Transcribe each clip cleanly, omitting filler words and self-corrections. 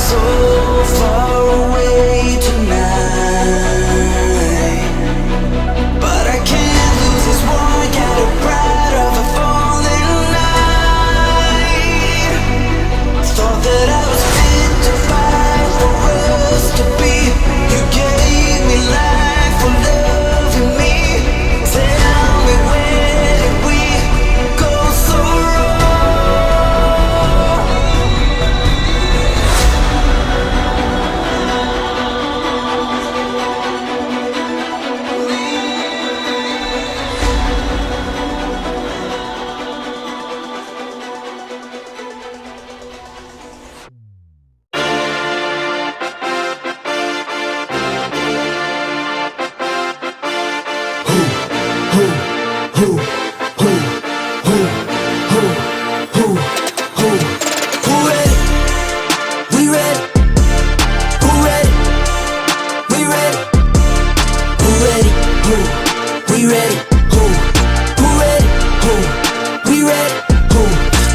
so far away tonight, but I can't lose this one. Get a pride of a falling night. Thought that I was fit to fight for us to be. You gave me life for loving me. Tell me, where did we go so wrong? Who ready? We ready. Who ready? We ready. Who ready? Who? We ready. Who? Who ready? Who? We ready. Who?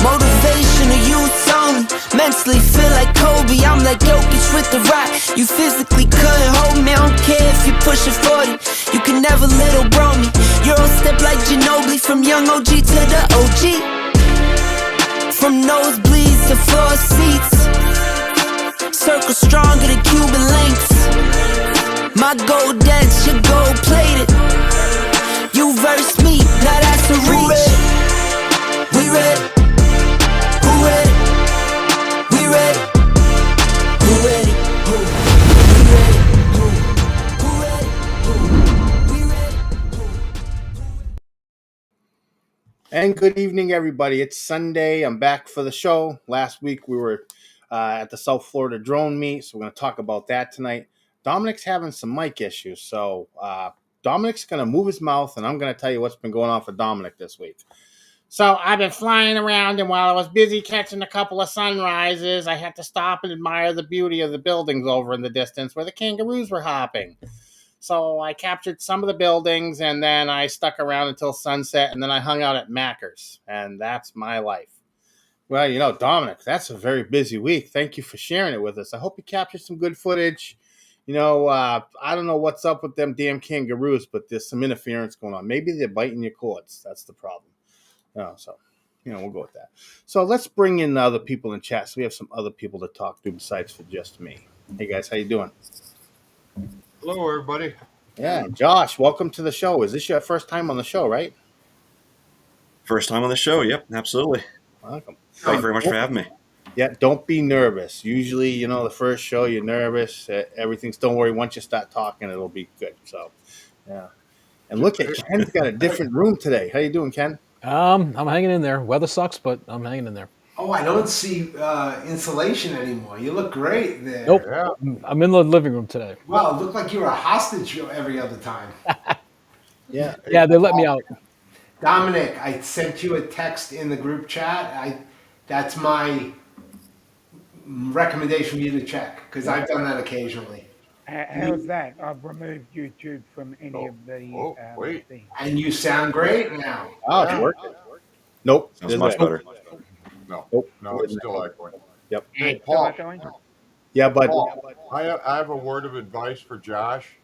Motivational youth only. Mentally feel like Kobe. I'm like Jokic with the rock. You physically couldn't hold me. I don't care if you pushing 40. You can never little bro me. Euro step like Ginobili. From young OG to the OG. From nosebleeds to floor seats. Circle stronger than Cuban links. My gold dance, your gold plated. You verse me, now that's a reach. We ready. Who ready? We ready. Who ready? Who? We ready. Who? Who ready? Who? We ready. And good evening, everybody. It's Sunday. I'm back for the show. Last week we were at the South Florida drone meet, so we're going to talk about that tonight. Dominic's having some mic issues, so Dominic's going to move his mouth, and I'm going to tell you what's been going on for Dominic this week. So I've been flying around, and while I was busy catching a couple of sunrises, I had to stop and admire the beauty of the buildings over in the distance where the kangaroos were hopping. So I captured some of the buildings, and then I stuck around until sunset, and then I hung out at Macker's, and that's my life. Well, you know, Dominic, that's a very busy week. Thank you for sharing it with us. I hope you captured some good footage. You know, I don't know what's up with them damn kangaroos, but there's some interference going on. Maybe they're biting your cords. That's the problem. So, you know, we'll go with that. So let's bring in other people in chat. So we have some other people to talk to besides for just me. Hey, guys, how you doing? Hello, everybody. Yeah, Josh, welcome to the show. Is this your first time on the show, right? First time on the show. Yep, absolutely. Welcome. Thank you very much for having me. Yeah, don't be nervous. Usually, you know, the first show, you're nervous. Don't worry. Once you start talking, it'll be good. So, yeah. And look at Ken's got a different room today. How you doing, Ken? I'm hanging in there. Weather sucks, but I'm hanging in there. Oh, I don't see insulation anymore. You look great there. Nope. Yeah. I'm in the living room today. Wow, it looked like you were a hostage every other time. Yeah. Yeah, they let me out. Dominic, I sent you a text in the group chat. That's my recommendation for you to check, because I've done that occasionally. How's that? I've removed YouTube from any of the wait. things. And you sound great now. Oh, it's working. Nope. Sounds much better. No, Nope. no, it's still echoing. Yep. Hey, Still Paul, echoing? Yeah, but Paul, I have a word of advice for Josh.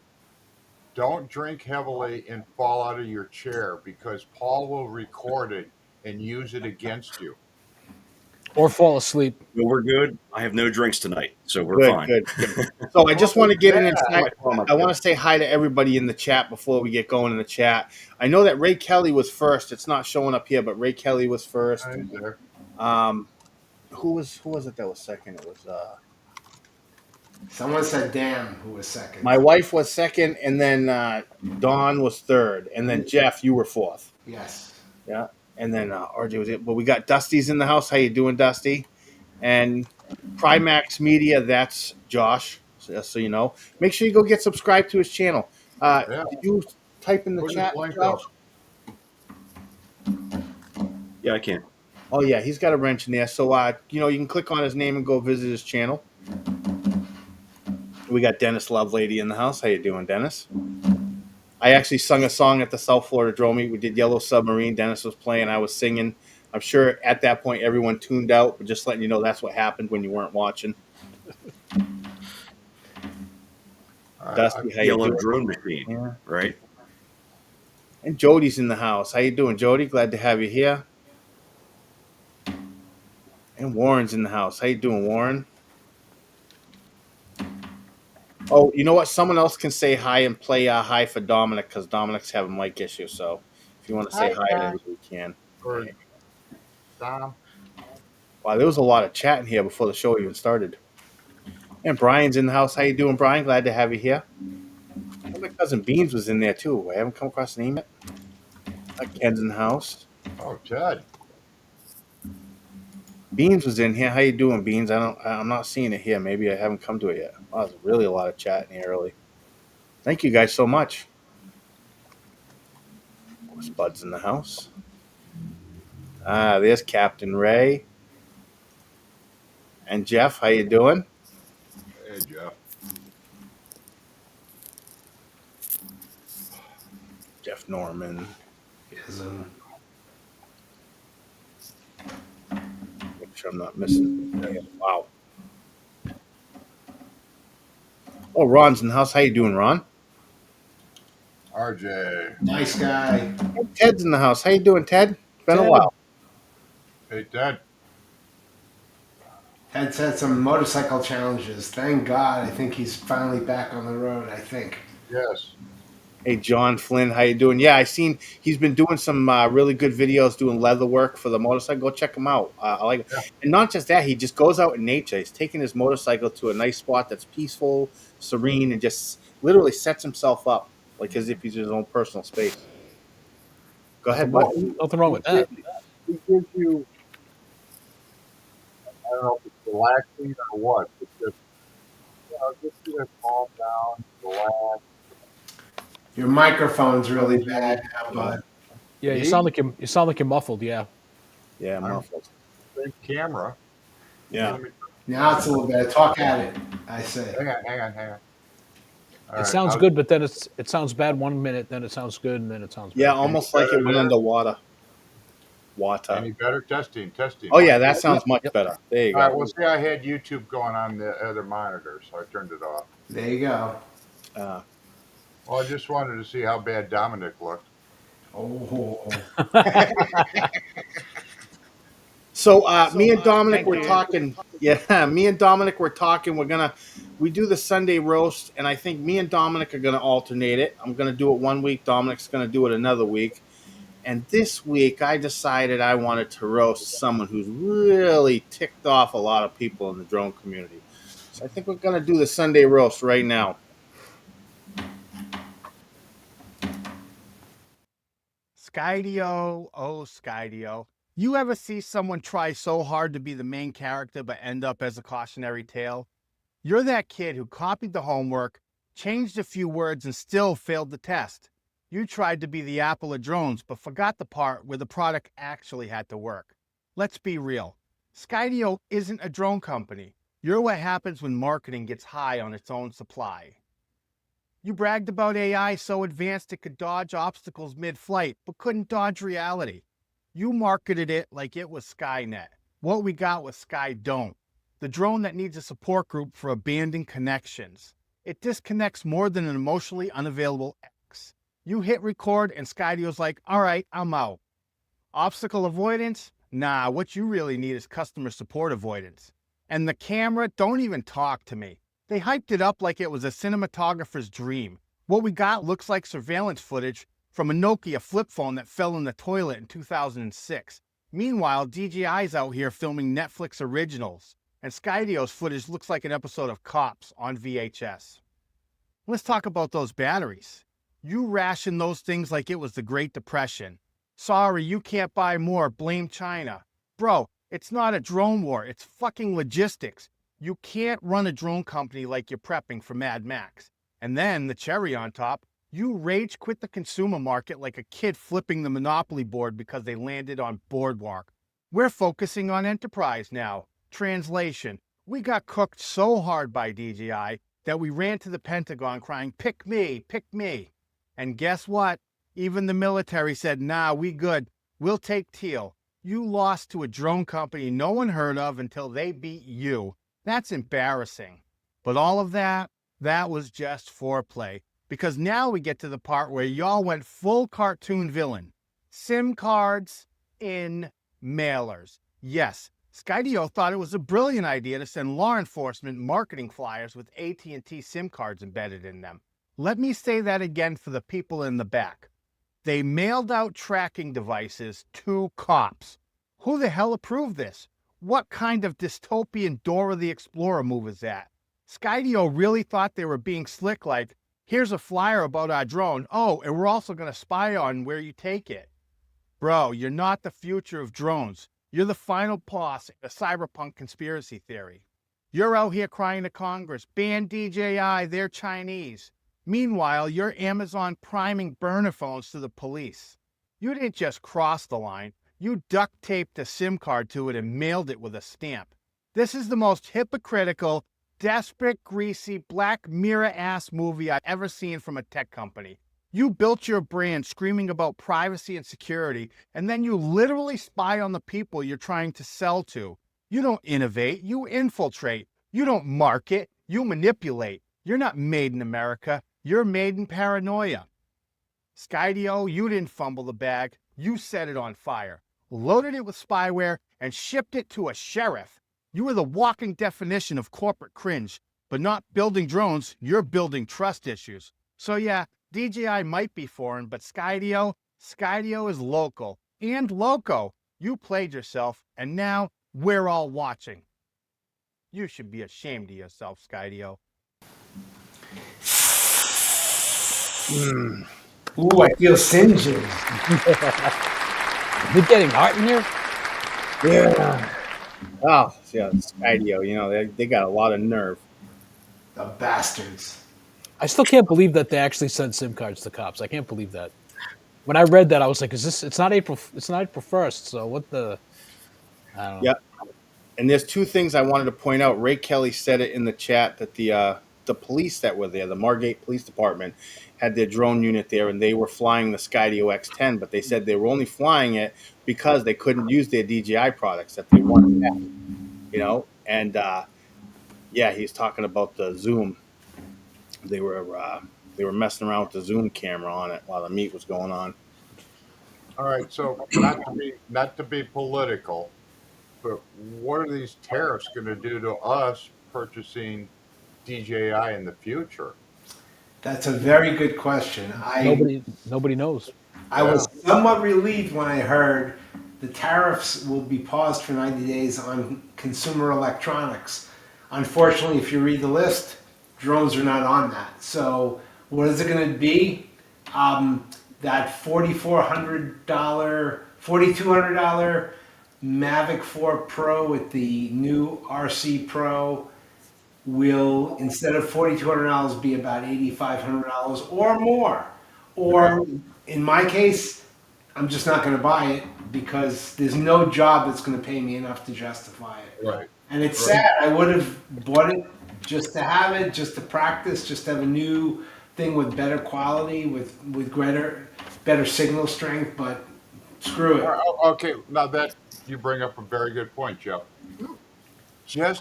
Don't drink heavily and fall out of your chair, because Paul will record it and use it against you. Or fall asleep. Well, we're good. I have no drinks tonight, so we're good, fine. good. So I just want to get in and Yeah. I want to say hi to everybody in the chat before we get going in the chat. I know that Ray Kelly was first. It's not showing up here, but Ray Kelly was first. I'm there. Who was it that was second? It was Someone said damn, who was second. my wife was second, and then Dawn was third, and then Jeff, you were fourth. Yes. Yeah, and then RJ was it. But we got Dusty's in the house. How you doing, Dusty? And Primax Media, that's Josh. So you know, make sure you go get subscribed to his channel. Did you type in the Put his chat, link Josh? up. Yeah, I can. Oh yeah, he's got a wrench in there. So you know, you can click on his name and go visit his channel. We got Dennis Lovelady in the house. How you doing, Dennis? I actually sung a song at the South Florida Drone Meet. We did Yellow Submarine. Dennis was playing. I was singing. I'm sure at that point everyone tuned out, but just letting you know that's what happened when you weren't watching. Dusty, how you Yellow doing? drone machine, Yeah. right? And Jody's in the house. How you doing, Jody? Glad to have you here. And Warren's in the house. How you doing, Warren? Oh, you know what? Someone else can say hi and play hi for Dominic because Dominic's having mic issue. So if you want to say Hi, hi to Josh. him, you can. Or Dom. Wow, there was a lot of chat in here before the show even started. And Brian's in the house. How you doing, Brian? Glad to have you here. And my cousin Beans was in there too. I haven't come across the name yet. Ken's in the house. Oh, Ted. Beans was in here. How you doing, Beans? I'm not seeing it here. Maybe I haven't come to it yet. Wow, there's really a lot of chat in here early. Thank you guys so much. Of course, Bud's in the house. There's Captain Ray. And Jeff, how you doing? Hey, Jeff. Jeff Norman. Ism. Make sure I'm not missing. Wow. Oh, Ron's in the house. How you doing, Ron? RJ. Nice guy. And Ted's in the house. How you doing, Ted? Been a Ted. while. Hey, Ted. Ted's had some motorcycle challenges. Thank God. I think he's finally back on the road, I think. Yes. Hey, John Flynn, how you doing? Yeah, I seen he's been doing some really good videos doing leather work for the motorcycle. Go check him out. I like it. Yeah. And not just that, he just goes out in nature. He's taking his motorcycle to a nice spot that's peaceful, serene, and just literally sets himself up like as if he's in his own personal space. Go ahead, bud. Nothing wrong with that. He gives you, I don't know if it's relaxing or what. It's just, just you to calm down, relax. Your microphone's really bad now, bud. Yeah, you Me? sound like you're muffled. Yeah. Yeah, muffled. Same camera. Yeah. Let me- Now it's a little better. Talk at it, I say. Hang on. All It right, sounds I'll- good, but then it sounds bad 1 minute, then it sounds good, and then it sounds bad. Yeah, almost like it went better. underwater. Water. Any better? Testing. Oh, yeah, that sounds much better. There you All right, go. well, see, I had YouTube going on the other monitor, so I turned it off. There you go. Well, I just wanted to see how bad Dominic looked. Oh. So me and Dominic were talking. Yeah, me and Dominic were talking. We do the Sunday roast, and I think me and Dominic are gonna alternate it. I'm gonna do it 1 week. Dominic's gonna do it another week. And this week, I decided I wanted to roast someone who's really ticked off a lot of people in the drone community. So I think we're gonna do the Sunday roast right now. Skydio, oh Skydio. You ever see someone try so hard to be the main character but end up as a cautionary tale? You're that kid who copied the homework, changed a few words, and still failed the test. You tried to be the Apple of drones but forgot the part where the product actually had to work. Let's be real. Skydio isn't a drone company. You're what happens when marketing gets high on its own supply. You bragged about AI so advanced it could dodge obstacles mid-flight, but couldn't dodge reality. You marketed it like it was Skynet. What we got was Skydome, the drone that needs a support group for abandoned connections. It disconnects more than an emotionally unavailable ex. You hit record and Skydio's like, all right, I'm out. Obstacle avoidance? Nah, what you really need is customer support avoidance. And the camera, don't even talk to me. They hyped it up like it was a cinematographer's dream. What we got looks like surveillance footage from a Nokia flip phone that fell in the toilet in 2006. Meanwhile, DJI's out here filming Netflix originals, and Skydio's footage looks like an episode of Cops on VHS. Let's talk about those batteries. You ration those things like it was the Great Depression. Sorry, you can't buy more, blame China. Bro, it's not a drone war, it's fucking logistics. You can't run a drone company like you're prepping for Mad Max. And then, the cherry on top, you rage quit the consumer market like a kid flipping the Monopoly board because they landed on Boardwalk. We're focusing on enterprise now. Translation, we got cooked so hard by DJI that we ran to the Pentagon crying, pick me, pick me. And guess what? Even the military said, nah, we good. We'll take Teal. You lost to a drone company no one heard of until they beat you. That's embarrassing. But all of that was just foreplay. Because now we get to the part where y'all went full cartoon villain. SIM cards in mailers. Yes, Skydio thought it was a brilliant idea to send law enforcement marketing flyers with AT&T SIM cards embedded in them. Let me say that again for the people in the back. They mailed out tracking devices to cops. Who the hell approved this? What kind of dystopian Dora the Explorer move is that? Skydio really thought they were being slick, like, here's a flyer about our drone. Oh, and we're also going to spy on where you take it. Bro, you're not the future of drones. You're the final boss in a cyberpunk conspiracy theory. You're out here crying to Congress, ban DJI, they're Chinese. Meanwhile, you're Amazon priming burner phones to the police. You didn't just cross the line. You duct taped a SIM card to it and mailed it with a stamp. This is the most hypocritical, desperate, greasy, Black Mirror-ass movie I've ever seen from a tech company. You built your brand screaming about privacy and security, and then you literally spy on the people you're trying to sell to. You don't innovate, you infiltrate. You don't market, you manipulate. You're not made in America, you're made in paranoia. Skydio, you didn't fumble the bag, you set it on fire, loaded it with spyware, and shipped it to a sheriff. You were the walking definition of corporate cringe, but not building drones, you're building trust issues. So yeah, DJI might be foreign, but Skydio is local and loco. You played yourself, and now we're all watching. You should be ashamed of yourself, Skydio. Ooh, I feel singeing. Is it getting hot in here? Yeah. Oh, yeah, Skydio, you know, they got a lot of nerve. The bastards. I still can't believe that they actually sent SIM cards to cops. I can't believe that. When I read that, I was like, "Is this? It's not April 1st. So what the? I don't know." Yeah. And there's two things I wanted to point out. Ray Kelly said it in the chat that the police that were there, the Margate Police Department, had their drone unit there, and they were flying the Skydio X10, but they said they were only flying it because they couldn't use their DJI products that they wanted to have, you know. And yeah, he's talking about the zoom. They were messing around with the zoom camera on it while the meet was going on. All right, so not to be political, but what are these tariffs going to do to us purchasing DJI in the future? That's a very good question. Nobody knows. I was somewhat relieved when I heard the tariffs will be paused for 90 days on consumer electronics. Unfortunately, if you read the list, drones are not on that. So what is it going to be? That $4,200 Mavic 4 Pro with the new RC Pro will, instead of $4,200, be about $8,500 or more. Or in my case, I'm just not going to buy it because there's no job that's going to pay me enough to justify it. Right. And it's sad. I would have bought it just to have it, just to practice, just to have a new thing with better quality, with better signal strength, but screw it. Okay, now that you bring up a very good point, Jeff. I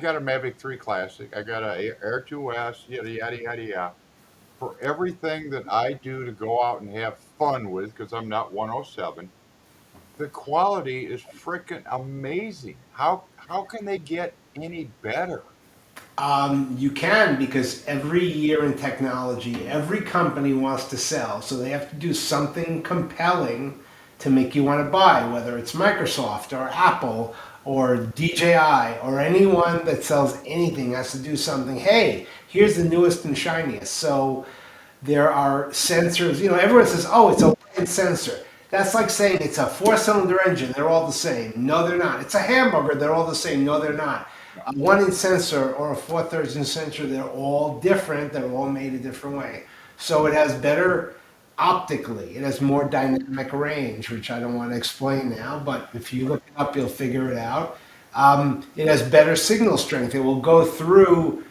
got a Mavic 3 Classic. I got a Air 2S, yada, yada, yada, yada. For everything that I do to go out and have fun with, because I'm not 107, the quality is freaking amazing. How can they get any better? You can, because every year in technology, every company wants to sell. So they have to do something compelling to make you want to buy, whether it's Microsoft or Apple or DJI or anyone that sells anything has to do something. Hey, here's the newest and shiniest. So there are sensors. You know, everyone says, oh, it's a one sensor. That's like saying it's a 4-cylinder engine. They're all the same. No, they're not. It's a hamburger. They're all the same. No, they're not. A 1-inch sensor or a 4/3 inch sensor, they're all different. They're all made a different way. So it has better optically. It has more dynamic range, which I don't want to explain now, but if you look it up, you'll figure it out. It has better signal strength. It will go through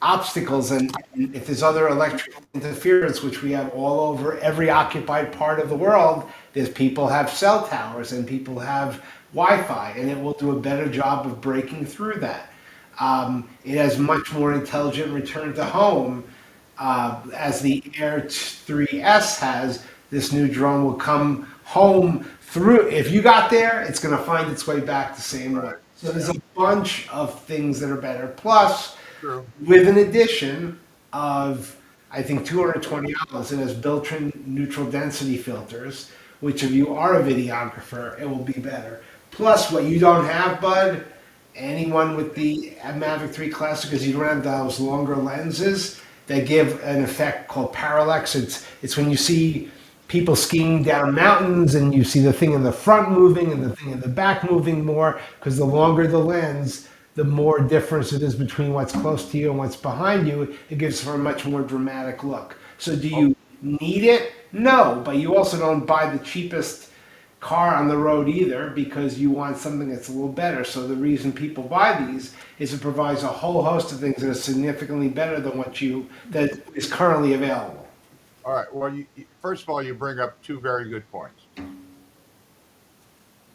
obstacles, and if there's other electrical interference, which we have all over every occupied part of the world, there's people have cell towers and people have Wi-Fi, and it will do a better job of breaking through that. It has much more intelligent return to home. As the Air 3S has, this new drone will come home through. If you got there, it's going to find its way back the same way. Right. So there's a bunch of things that are better. Plus, True. with an addition of, I think, $220, it has built-in neutral density filters, which if you are a videographer, it will be better. Plus, what you don't have, Bud, anyone with the Mavic 3 Classic, is you don't have those longer lenses that give an effect called parallax. It's when you see people skiing down mountains and you see the thing in the front moving and the thing in the back moving more, because the longer the lens, the more difference it is between what's close to you and what's behind you. It gives for a much more dramatic look. So do you need it? No, but you also don't buy the cheapest car on the road either, because you want something that's a little better. So the reason people buy these is it provides a whole host of things that are significantly better than that is currently available. All right. Well, first of all, you bring up two very good points.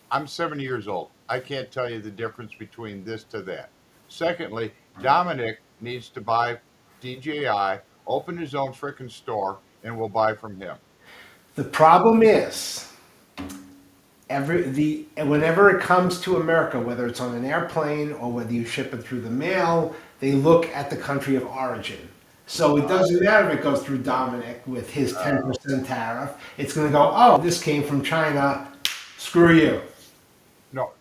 I'm 70 years old. I can't tell you the difference between this to that. Secondly, Dominic needs to buy DJI, open his own frickin' store, and we'll buy from him. The problem is, whenever it comes to America, whether it's on an airplane or whether you ship it through the mail, they look at the country of origin. So it doesn't matter if it goes through Dominic with his 10% tariff. It's going to go, oh, this came from China. Screw you. No.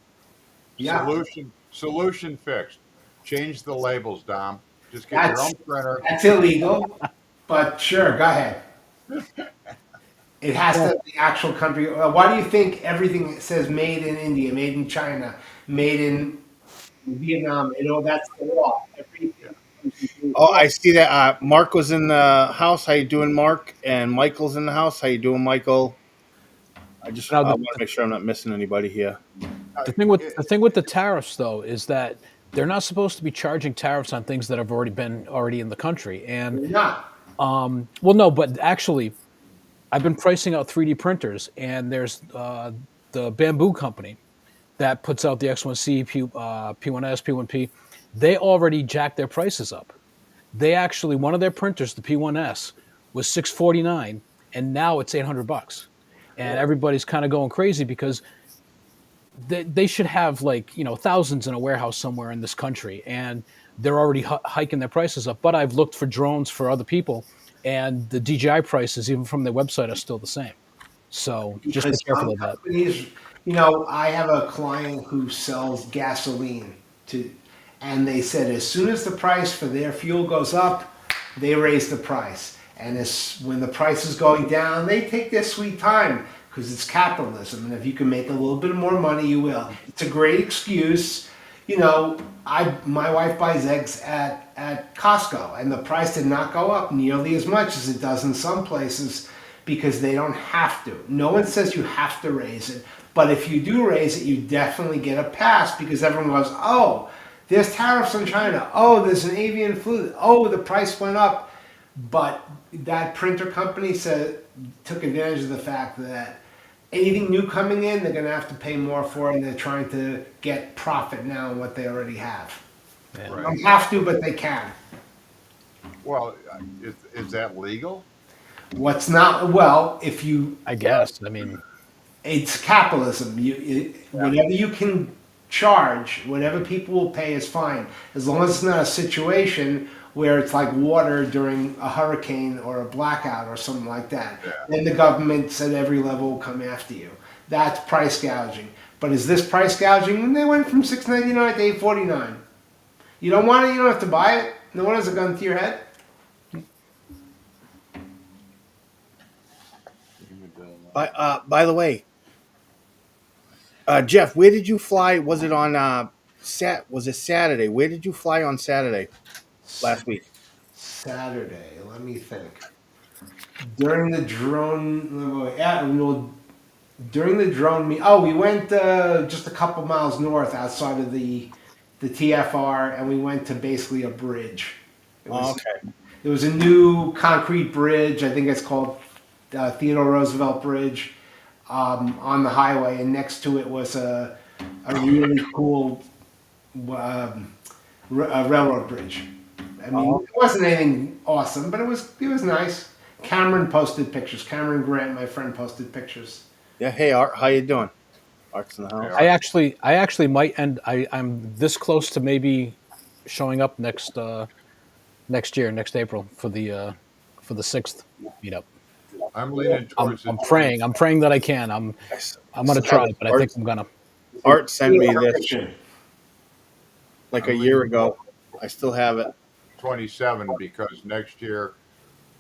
Yeah. Solution fixed. Change the labels, Dom. Just get your own printer. That's illegal, but sure, go ahead. It has to be the actual country. Why do you think everything says made in India, made in China, made in Vietnam? That's the law. Everything. Oh, I see that. Mark was in the house. How you doing, Mark? And Michael's in the house. How you doing, Michael? I Now, want to make sure I'm not missing anybody here. the thing with the tariffs though is that they're not supposed to be charging tariffs on things that have already in the country. And You're not. well, no, but actually, I've been pricing out 3D printers, and there's the Bamboo company that puts out the X1C, P1S, P1P. They already jacked their prices up. They actually, one of their printers, the P1S, was $649, and now it's $800. And everybody's kind of going crazy because they should have thousands in a warehouse somewhere in this country, and they're already hiking their prices up. But I've looked for drones for other people, and the DJI prices, even from their website, are still the same. So just be Because careful some of that. companies, I have a client who sells gasoline and they said as soon as the price for their fuel goes up, they raise the price. And when the price is going down, they take their sweet time because it's capitalism. And if you can make a little bit more money, you will. It's a great excuse. My wife buys eggs at Costco, and the price did not go up nearly as much as it does in some places because they don't have to. No one says you have to raise it, but if you do raise it, you definitely get a pass because everyone goes, oh, there's tariffs on China. Oh, there's an avian flu. Oh, the price went up. But that printer company took advantage of the fact that anything new coming in, they're going to have to pay more for, and they're trying to get profit now on what they already have. Yeah. They don't have to, but they can. Well, is that legal? What's not, well, if you, I guess. I mean, it's capitalism. Whatever you can charge, whatever people will pay is fine, as long as it's not a situation where it's like water during a hurricane or a blackout or something like that. Yeah. Then the government at every level will come after you. That's price gouging. But is this price gouging? When they went from $6.99 to $8.49. You don't want it, you don't have to buy it. No one has a gun to your head. By the way, Jeff, where did you fly? Was it on was it Saturday? Where did you fly on Saturday last week? Saturday, let me think. During the drone, during the drone meet. Oh, we went just a couple miles north outside of the TFR, and we went to basically a bridge. Okay. It was a new concrete bridge. I think it's called Theodore Roosevelt Bridge on the highway, and next to it was a really cool railroad bridge. I mean, Oh. it wasn't anything awesome, but it was nice. Cameron posted pictures. Cameron Grant, my friend, posted pictures. Yeah. Hey, Art, how you doing? Art's in the house. Yeah. I actually might end. I'm this close to maybe showing up next year, next April for the 6th meetup. I'm leaning towards the I'm 20. praying. I'm praying that I can. I s- I'm gonna still have try, but I Art. think I'm gonna. Art sent me this Information. like a I'm year leaning ago. I still have it. 27 because next year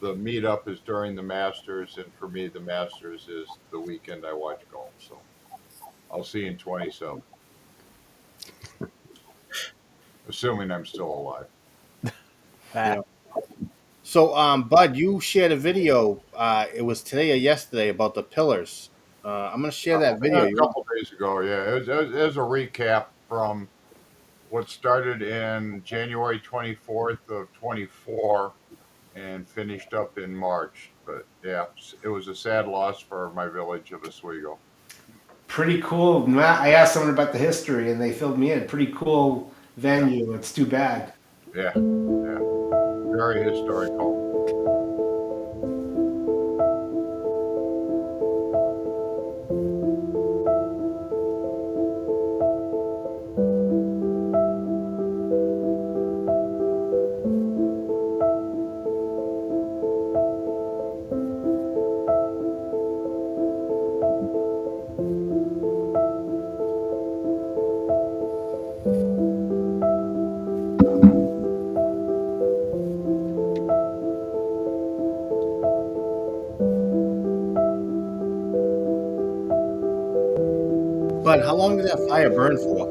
the meetup is during the Masters, and for me, the Masters is the weekend I watch golf. So I'll see you in 27, assuming I'm still alive. Yeah. So, Bud, you shared a video. It was today or yesterday about the pillars. I'm gonna share that video. A You want? couple days ago, yeah, it was a recap from what started in January 24th of 24 and finished up in March. But yeah, it was a sad loss for my village of Oswego. Pretty cool. I asked someone about the history, and they filled me in. Pretty cool venue. It's too bad. Yeah, yeah, very historical. Bud, how long did that fire burn for?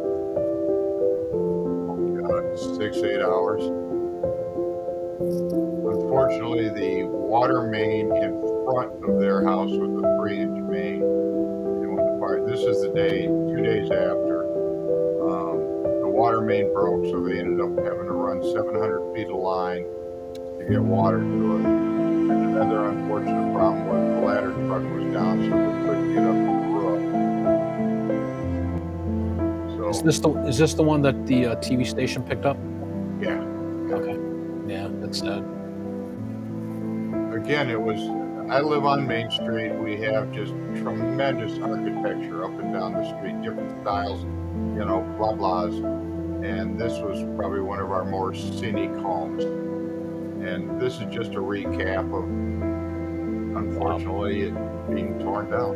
6, 8 hours. Unfortunately, the water main in front of their house was a 3-inch main. And when the fire, this is the day, 2 days after, the water main broke, so they ended up having to run 700 feet of line to get water to it. And another unfortunate problem was the ladder truck was down, so they couldn't get up to the roof. So, Is this the one that the TV station picked up? yeah. Okay. Yeah, that's sad. Again, I live on Main Street. We have just tremendous architecture up and down the street, different styles, blah blahs. And this was probably one of our more scenic homes. And this is just a recap of, unfortunately, it being torn down.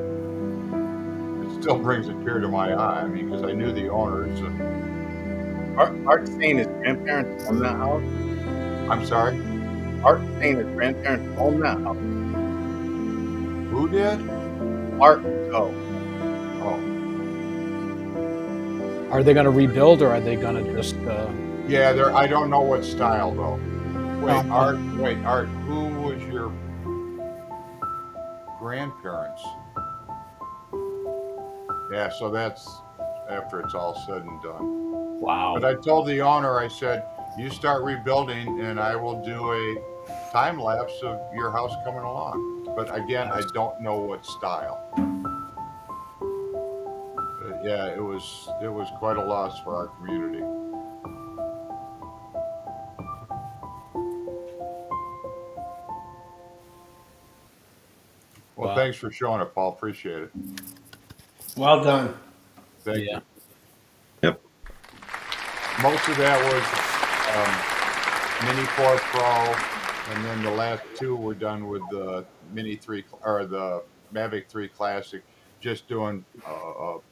It still brings a tear to my eye. I mean, because I knew the owners. And Art's saying his grandparents own that house. I'm sorry, Art's saying his grandparents own that house. who did? Art. Oh, Oh, Are they gonna rebuild, or are they gonna just? yeah. I don't know what style though. Wait, Oh. Art. Who was your grandparents? Yeah, so that's after it's all said and done. Wow. But I told the owner, I said, you start rebuilding and I will do a time lapse of your house coming along. But again, I don't know what style. But yeah, it was quite a loss for our community. Well, Wow. thanks for showing it, Paul. Appreciate it. Well done. Thank Yeah. you. Yep. Most of that was Mini 4 Pro, and then the last two were done with the Mini 3 or the Mavic 3 Classic, just doing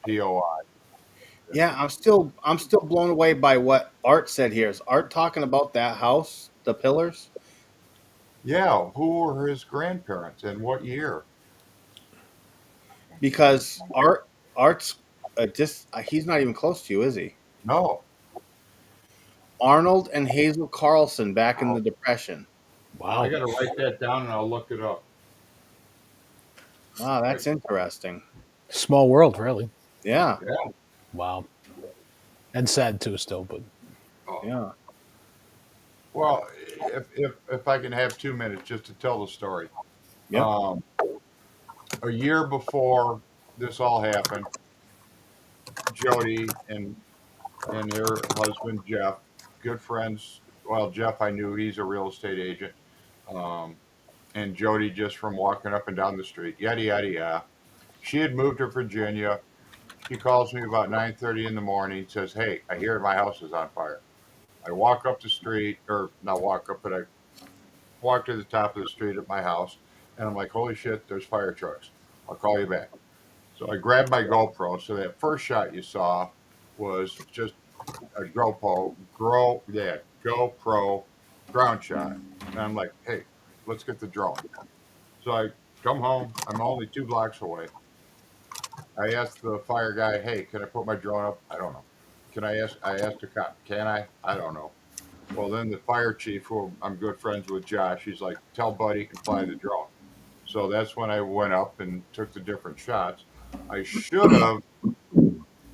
POI. yeah. I'm still blown away by what Art said here. Is Art talking about that house, the pillars? Yeah, who were his grandparents and what year? Because Art's he's not even close to you, is he? No. Arnold and Hazel Carlson back in the Depression. Wow. I got to write that down and I'll look it up. Wow, that's interesting. Small world, really. Yeah, Yeah. Wow. And sad too, still, but yeah. Well, if I can have 2 minutes just to tell the story. Yep. A year before this all happened, Jody and her husband Jeff good friends. Well, Jeff, I knew he's a real estate agent, um, and Jody just from walking up and down the street. Yada yada yada. She had moved to Virginia. She calls me about 9:30 in the morning. Says, "Hey, I hear my house is on fire." I walk up the street, or not walk up, but I walk to the top of the street at my house, and I'm like, "Holy shit! There's fire trucks. I'll call you back." So I grabbed my GoPro. So that first shot you saw was just a GoPro ground shot. And I'm like, hey, let's get the drone. So I come home. I'm only 2 blocks away. I asked the fire guy, hey, can I put my drone up? I don't know. I asked the cop, can I? I don't know. Well, then the fire chief, who I'm good friends with, Josh, he's like, tell Buddy can fly the drone. So that's when I went up and took the different shots. I should have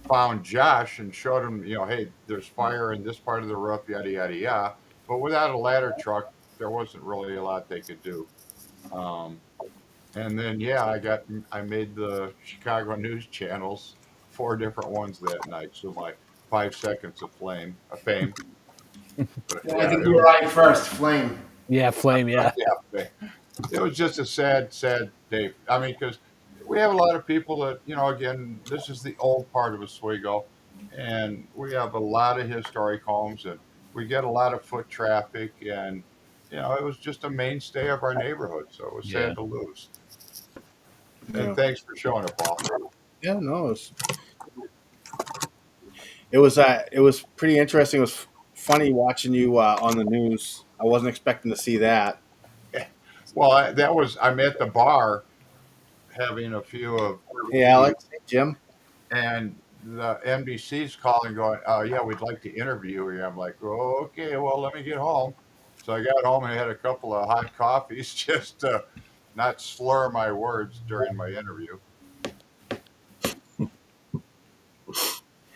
found Josh and showed him, hey, there's fire in this part of the roof, yada yada yada. But without a ladder truck, there wasn't really a lot they could do. Um, and then yeah, I made the Chicago news channels, 4 different ones that night. So my 5 seconds of fame. But Yeah, I yeah, think it you were was right first, Flame. Yeah, Flame. Yeah. yeah, it was just a sad day. I mean, because we have a lot of people that, again, this is the old part of Oswego, and we have a lot of historic homes, and we get a lot of foot traffic, and it was just a mainstay of our neighborhood. So it was Yeah. sad to lose. Yeah. And thanks for showing up, Paul. Yeah, no, it was pretty interesting. It was funny watching you on the news. I wasn't expecting to see that. Well, I'm at the bar having a few of Hey, these, Alex, hey, Jim. and the NBC's calling, going, yeah, we'd like to interview you. I'm like, oh, okay, well, let me get home. So I got home and I had a couple of hot coffees just to not slur my words during my interview.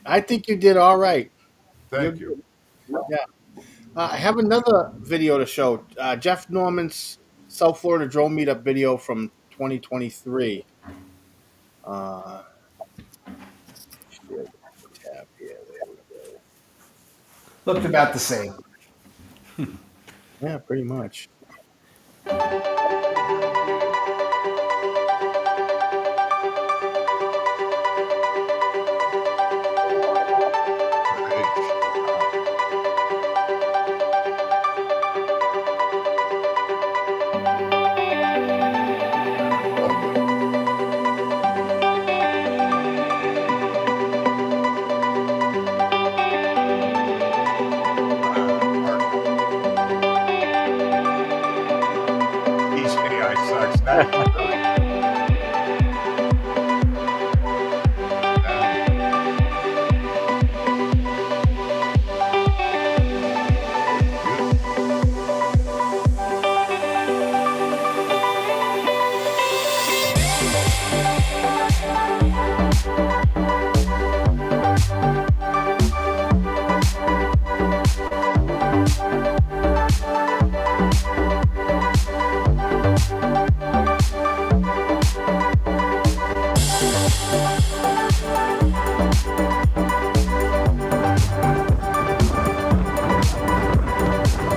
I think you did all right. Thank you. Yeah. I have another video to show. Jeff Norman's South Florida drone meetup video from 2023. Tab here. There we go. Looked about the same. Yeah, pretty much. These AI sucks. Not really.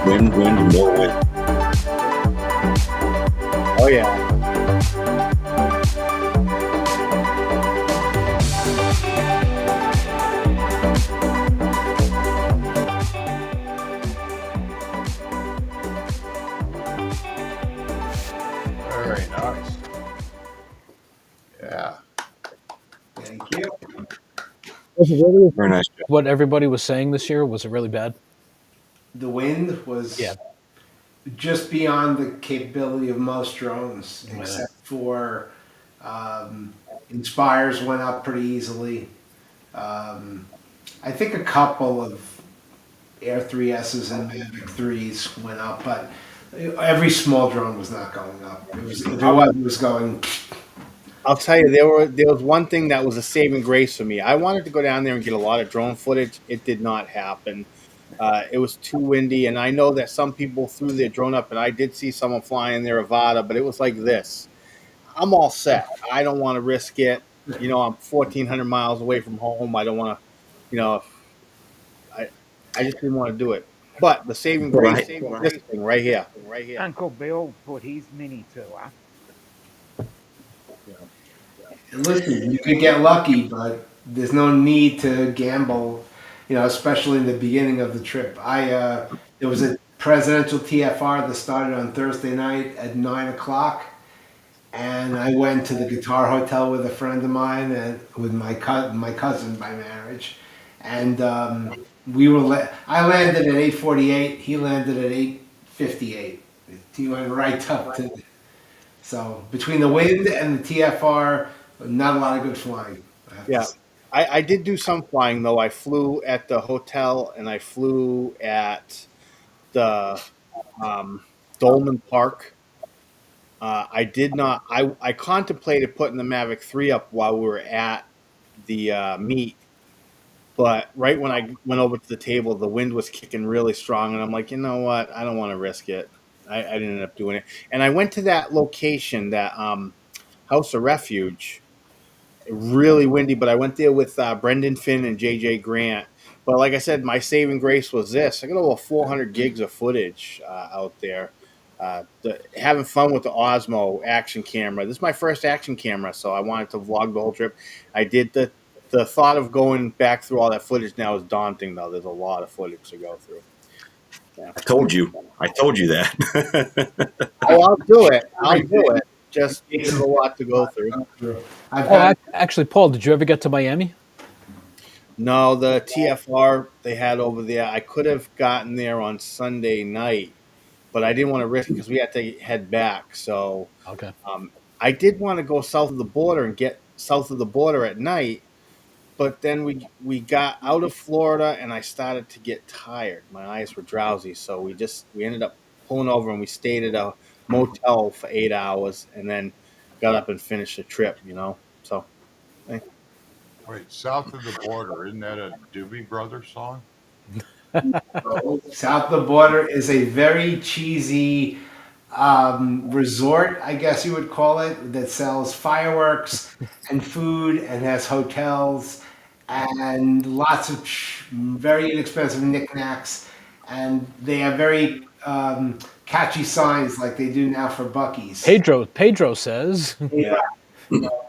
Wind, and more wind. Oh yeah. Very nice. Yeah. Thank you. Very nice job. What everybody was saying this year, was it really bad? The wind was Yeah. just beyond the capability of most drones, Yeah. except for Inspires went up pretty easily. I think a couple of Air 3Ss and Mavic 3s went up, but every small drone was not going up. It was, if it was going. I'll tell you, there was one thing that was a saving grace for me. I wanted to go down there and get a lot of drone footage. It did not happen. It was too windy, and I know that some people threw their drone up, and I did see someone flying their Avata, but it was like this. I'm all set. I don't want to risk it. I'm 1,400 miles away from home. I don't want to, I just didn't want to do it. But the saving grace, Right. this thing right here. Uncle Bill put his mini tour. And listen, you could get lucky, but there's no need to gamble, especially in the beginning of the trip. There was a presidential TFR that started on Thursday night at 9 o'clock, and I went to the Guitar Hotel with a friend of mine and with my cousin by marriage, and I landed at 8:48. He landed at 8:58. He went right up to. So between the wind and the TFR, not a lot of good flying. I have to Yeah. say. I did do some flying though. I flew at the hotel and I flew at the Dolman Park. I did not. I contemplated putting the Mavic 3 up while we were at the meet, but right when I went over to the table, the wind was kicking really strong, and I'm like, you know what? I don't want to risk it. I didn't end up doing it, and I went to that location, that House of Refuge. Really windy, but I went there with Brendan Finn and JJ Grant. But like I said, my saving grace was this: I got over 400 gigs of footage out there. Having fun with the Osmo action camera. This is my first action camera, so I wanted to vlog the whole trip. I did the thought of going back through all that footage now is daunting, though. There's a lot of footage to go through. Yeah. I told you. I told you that. Oh, I'll do it. I'll do it. Just there's a lot to go through. I've Oh, had actually, Paul, did you ever get to Miami? No, the TFR they had over there, I could have gotten there on Sunday night, but I didn't want to risk it because we had to head back. So Okay. I did want to go south of the border and get south of the border at night, but then we got out of Florida and I started to get tired. My eyes were drowsy, so we ended up pulling over and we stayed at a motel for 8 hours and then got up and finished the trip. So. Wait, south of the border, isn't that a Doobie Brothers song? South of the Border is a very cheesy resort, I guess you would call it, that sells fireworks and food and has hotels and lots of very inexpensive knickknacks. And they have very catchy signs like they do now for Buc-ee's. Pedro says Yeah.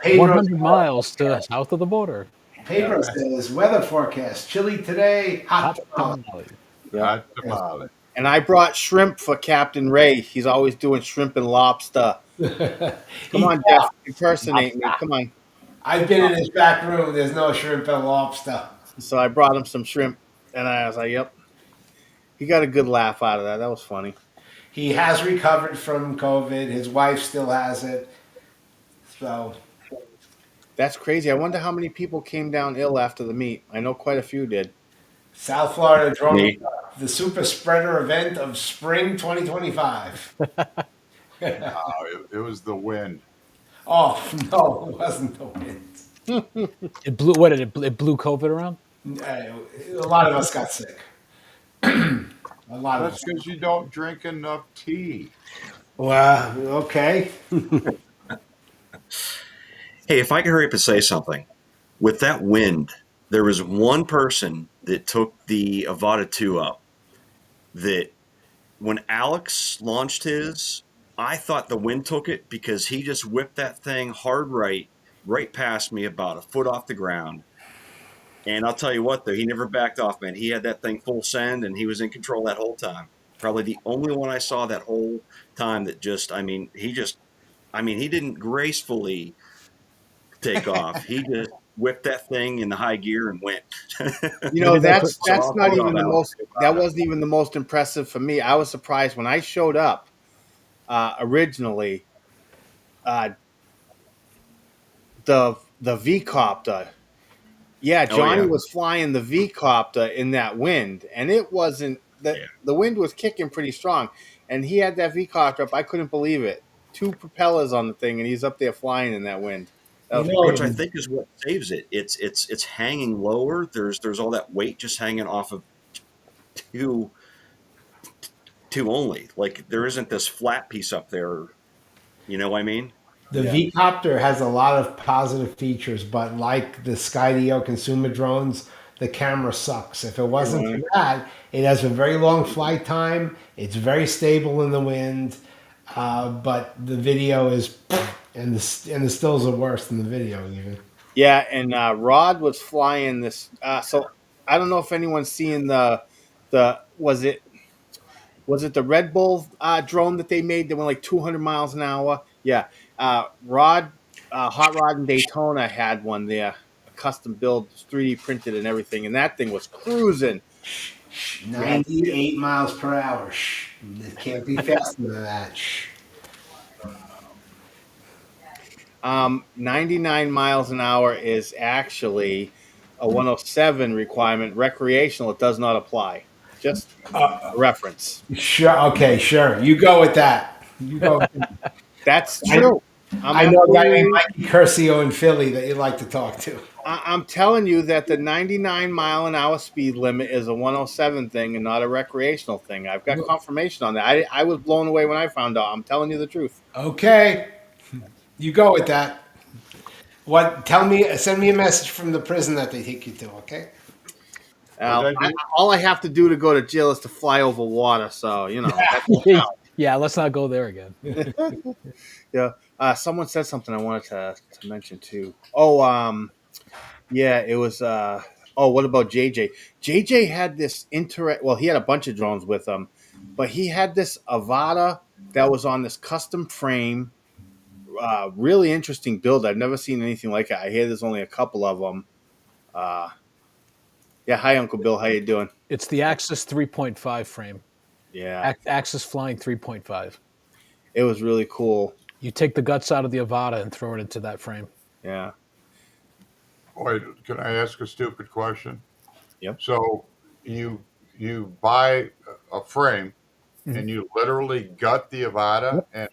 Pedro 100 miles to south of the border. says weather forecast: chilly today, hot tomorrow. tamale. Yeah. Hot tamale. And I brought shrimp for Captain Ray. He's always doing shrimp and lobster. Come on, Jeff, impersonate me. Come on. I've been in his back room. There's no shrimp and lobster. So I brought him some shrimp, and I was like, "Yep." He got a good laugh out of that. That was funny. He has recovered from COVID. His wife still has it. So That's crazy. I wonder how many people came down ill after the meet. I know quite a few did. South Florida drone, Me. the super spreader event of spring 2025. It was the wind. Oh no, it wasn't the wind. It blew. What did it? It blew COVID around. A lot of us got sick. A lot of That's us. because you don't drink enough tea. Wow. Okay. Hey, if I could hurry up and say something. With that wind, there was one person that took the Avata 2 up that when Alex launched his, I thought the wind took it because he just whipped that thing hard right past me about a foot off the ground. And I'll tell you what, though, he never backed off, man. He had that thing full send, and he was in control that whole time. Probably the only one I saw that whole time that he didn't gracefully take off. He just whipped that thing in the high gear and went. That's So not I'll even the out. most. That wasn't even the most impressive for me. I was surprised when I showed up originally. The V copter. Yeah, Johnny was flying the V copter in that wind, and it wasn't the wind was kicking pretty strong, and he had that V copter up. I couldn't believe it. 2 propellers on the thing, and he's up there flying in that wind. That was Which I think is what saves it. It's hanging lower. There's all that weight just hanging off of two only. Like there isn't this flat piece up there. You know what I mean? The V-Copter has a lot of positive features, but like the Skydio consumer drones, the camera sucks. If it wasn't for Right. that, it has a very long flight time. It's very stable in the wind, but the video is, and the stills are worse than the video even. Yeah, and Rod was flying this. So I don't know if anyone's seeing the was it the Red Bull drone that they made that went like 200 miles an hour? Yeah, Rod, Hot Rod in Daytona had one there, a custom build, 3D printed and everything, and that thing was cruising. Yeah, 98 miles per hour. Shh. It can't be faster than that. Shh. 99 miles an hour is actually a 107 requirement. Recreational, it does not apply. Just a reference. Sure. Okay. Sure. You go with that. You go. With that. That's I, true. I'm I know a guy named absolutely. Mikey Curcio in Philly that you'd like to talk to. I'm telling you that the 99 mile an hour speed limit is a 107 thing and not a recreational thing. I've got confirmation on that. I was blown away when I found out. I'm telling you the truth. Okay. You go with that. What? Tell me. Send me a message from the prison that they take you to. Okay. What'd I do? All I have to do to go to jail is to fly over water. So that don't count. Yeah, let's not go there again. Yeah. Someone said something I wanted to mention too. Oh, yeah, it was. What about JJ? JJ had this Well, he had a bunch of drones with him, but he had this Avata that was on this custom frame. Really interesting build. I've never seen anything like it. I hear there's only a couple of them. Uh, yeah. Hi, Uncle Bill. How you doing? It's the Axis 3.5 frame. Yeah, Axis Flying 3.5. it was really cool. You take the guts out of the Avata and throw it into that frame. Yeah. Boy, can I ask a stupid question? Yep. So you you buy a frame Mhm. and you literally gut the Avata Yep. and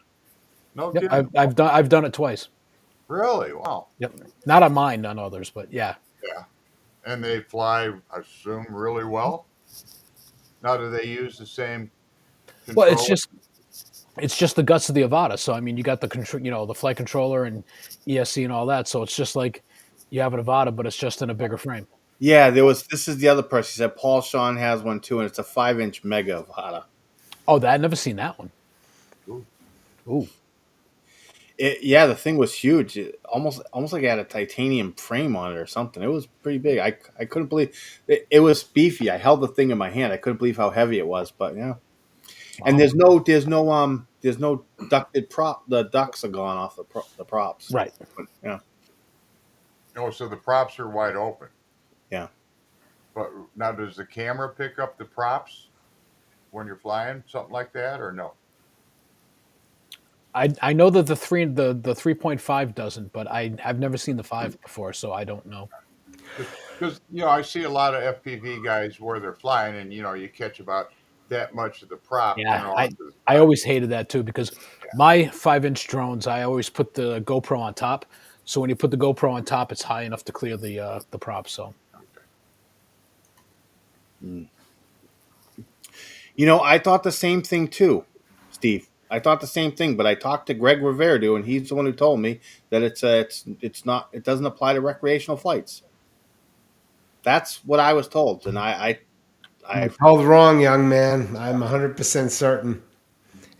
no Yep, kidding. I've done it twice. Really? Wow. Yep, not on mine, on others, but yeah. Yeah. And they fly, I assume, really well. Now, do they use the same Well, control? it's just the guts of the Avata. So I mean, you got the control, the flight controller and ESC and all that. So it's just like you have an Avata, but it's just in a bigger frame. Yeah, there was. This is the other person. He said Paul Sean has one too, and it's a 5-inch Mega Avata. Oh, I've never seen that one. Ooh. Ooh, Yeah, the thing was huge. Almost like it had a titanium frame on it or something. It was pretty big. I couldn't believe it was beefy. I held the thing in my hand. I couldn't believe how heavy it was. But yeah, and wow. there's no ducted prop. The ducts are gone off the props. Right. But, yeah, Oh, so the props are wide open. yeah. But now, does the camera pick up the props when you're flying, something like that, or no? I know that the 3.5 doesn't, but I've never seen the 5 before, so I don't know. Because I see a lot of FPV guys where they're flying, and you catch about that much of the prop. Yeah, Onto the I side. always hated that too because my 5-inch drones, I always put the GoPro on top. So when you put the GoPro on top, it's high enough to clear the prop. So I thought the same thing too, Steve. I thought the same thing, but I talked to Greg Rivera, and he's the one who told me that it's not it doesn't apply to recreational flights. That's what I was told, and I You're told wrong, young man. I'm 100% certain.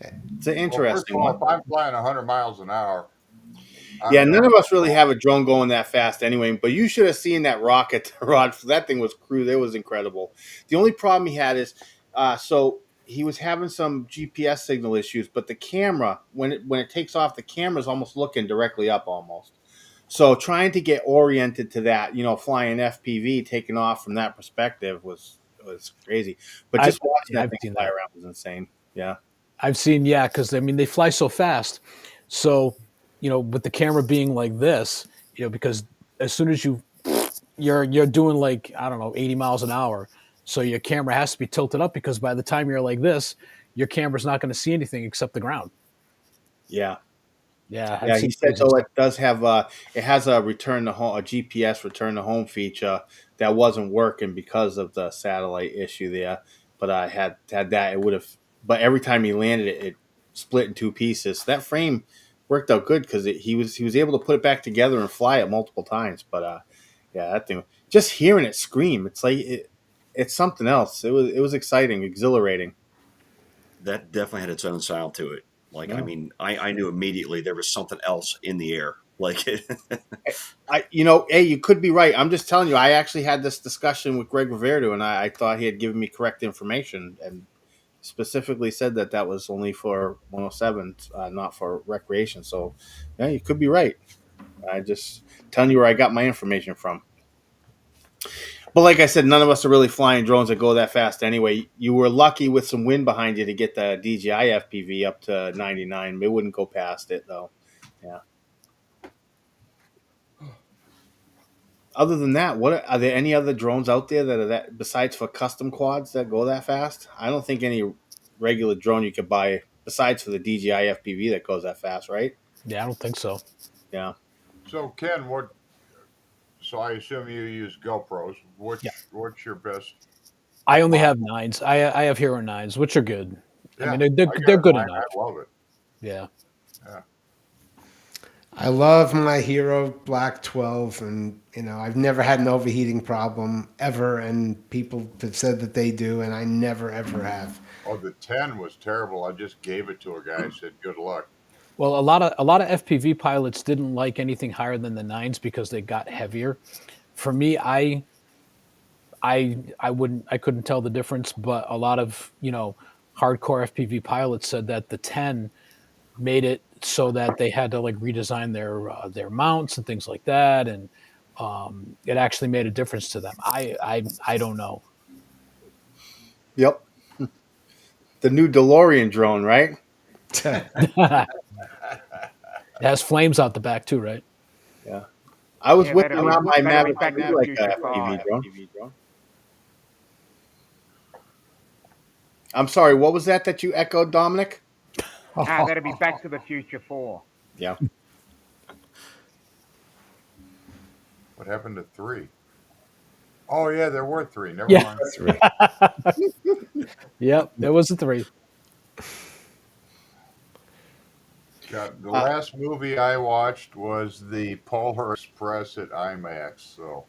it's an Well, first of interesting all, one. if I'm flying 100 miles an hour, I'm Yeah, none gonna. of us really have a drone going that fast anyway. But you should have seen that rocket, Rod. That thing was cruise. It was incredible. The only problem he had is, so he was having some GPS signal issues. But the camera, when it takes off, the camera's almost looking directly up, almost. So trying to get oriented to that, flying FPV, taking off from that perspective was crazy. But I just watching that I've thing seen fly that. around was insane. Yeah. I've seen because I mean they fly so fast. So with the camera being like this, because as soon as you're doing like I don't know 80 miles an hour, so your camera has to be tilted up because by the time you're like this, your camera's not going to see anything except the ground. Yeah. Yeah, I've Yeah, he seen said crazy though stuff. it does have it has a return to home, a GPS return to home feature that wasn't working because of the satellite issue there. But I had that, it would have. But every time he landed it, it split in two pieces. That frame worked out good because he was able to put it back together and fly it multiple times. But yeah, that thing. just hearing it scream, it's like it's something else. It was exciting, exhilarating. That definitely had its own sound to it. Like, I Yeah. mean, I knew immediately there was something else in the air. Like, Hey, you could be right. I'm just telling you. I actually had this discussion with Greg Riverdo, and I thought he had given me correct information, and specifically said that that was only for 107, not for recreation. So, yeah, you could be right. I just telling you where I got my information from. But like I said, none of us are really flying drones that go that fast anyway. You were lucky with some wind behind you to get the DJI FPV up to 99. It wouldn't go past it though. Yeah. Other than that, what are there any other drones out there that are that besides for custom quads that go that fast? I don't think any regular drone you could buy besides for the DJI FPV that goes that fast, right? Yeah, I don't think so. Yeah. So Ken, what? So I assume you use GoPros. Yeah. What's your best? I only have nines. I have Hero nines, which are good. I Yeah, mean, they're I they're got good mine. enough. I love it. Yeah. Yeah. I love my Hero Black 12, and I've never had an overheating problem ever, and people have said that they do, and I never ever have. Oh, the 10 was terrible. I just gave it to a guy. I said, "Good luck." Well, a lot of FPV pilots didn't like anything higher than the nines because they got heavier. For me, I couldn't tell the difference, but a lot of hardcore FPV pilots said that the 10 made it so that they had to like redesign their mounts and things like that, and it actually made a difference to them. I don't know. Yep. The new DeLorean drone, right? It has flames out the back too, right? Yeah. I was Yeah, with them on my that'll be Mavic Back to 3 the like a Future FPV 5. drone. I'm sorry, what was that you echoed, Dominic? That'll be Back to the Future 4. Yeah. What happened to 3? Oh yeah, there were 3. Never Yeah. mind. That's right. Yep, there was a 3. God, the last movie I watched was the Polar Express at IMAX. So